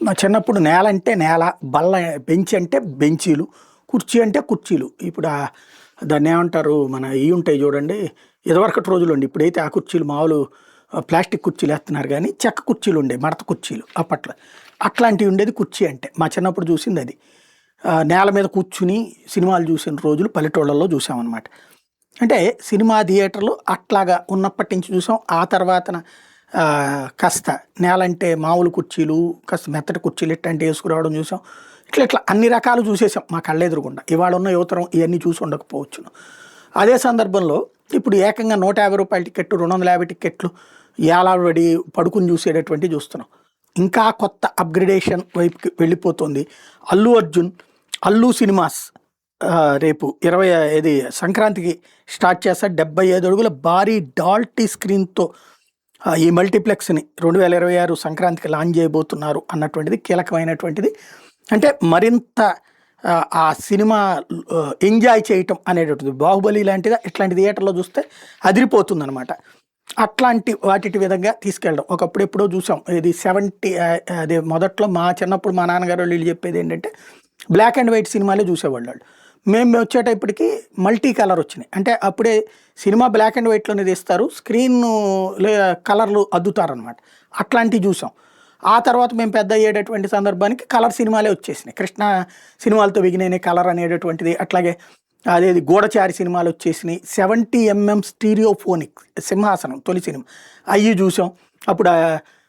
మా చిన్నప్పుడు నేల అంటే నేల, బల్ల బెంచ్ అంటే బెంచీలు, కుర్చీ అంటే కుర్చీలు. ఇప్పుడు దాన్ని ఏమంటారు మన ఇవి ఉంటాయి చూడండి, ఇదివరకటి రోజులండి. ఇప్పుడైతే ఆ కుర్చీలు మామూలు ప్లాస్టిక్ కుర్చీలు వేస్తున్నారు కానీ చెక్క కుర్చీలు ఉండేవి, మడత కుర్చీలు అప్పట్లో. అట్లాంటివి ఉండేది కుర్చీ అంటే. మా చిన్నప్పుడు చూసింది అది. నేల మీద కూర్చుని సినిమాలు చూసిన రోజులు పల్లెటూళ్ళల్లో చూసామన్నమాట. అంటే సినిమా థియేటర్లు అట్లాగా ఉన్నప్పటి నుంచి చూసాం. ఆ తర్వాతన కాస్త నేలంటే మామూలు కుర్చీలు, కాస్త మెత్తటి కుర్చీలు ఇట్లాంటివి వేసుకురావడం చూసాం. ఇట్లా ఇట్లా అన్ని రకాలు చూసేసాం మా కళ్ళెదురుగుండా. ఇవాళ ఉన్న యువతరం ఇవన్నీ చూసి ఉండకపోవచ్చును. అదే సందర్భంలో ఇప్పుడు ఏకంగా రూ. 150 టికెట్లు, 250 టికెట్లు ఏలాబడి పడుకుని చూసేటటువంటి చూస్తున్నాం. ఇంకా కొత్త అప్గ్రేడేషన్ వైపుకి వెళ్ళిపోతుంది. అల్లు అర్జున్, అల్లు సినిమాస్ రేపు ఇది సంక్రాంతికి స్టార్ట్ చేస్తారు. 75 అడుగుల భారీ డాల్టీ స్క్రీన్తో ఈ మల్టీప్లెక్స్ని 2026 సంక్రాంతికి లాంచ్ చేయబోతున్నారు అన్నటువంటిది కీలకమైనటువంటిది. అంటే మరింత ఆ సినిమా ఎంజాయ్ చేయటం అనేటువంటిది. బాహుబలి లాంటిది ఇట్లాంటి థియేటర్లో చూస్తే అదిరిపోతుంది అనమాట. అట్లాంటి వాటి విధంగా తీసుకెళ్ళడం. ఒకప్పుడు ఎప్పుడో చూసాం, ఇది 70 అదే మొదట్లో మా చిన్నప్పుడు మా నాన్నగారు వీళ్ళు చెప్పేది ఏంటంటే బ్లాక్ అండ్ వైట్ సినిమాలే చూసేవాళ్ళు. మేము వచ్చేటప్పటికి మల్టీ కలర్ వచ్చినాయి. అంటే అప్పుడే సినిమా బ్లాక్ అండ్ వైట్లోనే తీస్తారు, స్క్రీన్ కలర్లు అద్దుతారనమాట. అట్లాంటివి చూసాం. ఆ తర్వాత మేము పెద్ద అయ్యేటటువంటి సందర్భానికి కలర్ సినిమాలే వచ్చేసినాయి. కృష్ణ సినిమాలతో బిగినైన కలర్ అనేటటువంటిది. అట్లాగే అదేది గూఢచారి సినిమాలు వచ్చేసినాయి. 70mm స్టీరియోఫోనిక్ సింహాసనం తొలి సినిమా అవి చూసాం. అప్పుడు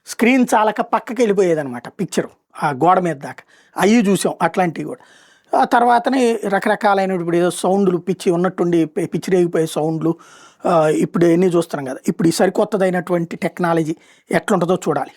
స్క్రీన్ చాలక పక్కకి వెళ్ళిపోయేదనమాట పిక్చరు ఆ గోడ మీద దాకా. అవి చూసాం అట్లాంటివి కూడా. ఆ తర్వాతనే రకరకాలైన ఇప్పుడు ఏదో సౌండ్లు పిచ్చి ఉన్నట్టుండి పిచ్చి రేగిపోయే సౌండ్లు ఇప్పుడు ఎన్ని చూస్తున్నాం కదా. ఇప్పుడు ఈ సరికొత్తదైనటువంటి టెక్నాలజీ ఎట్లుంటుందో చూడాలి.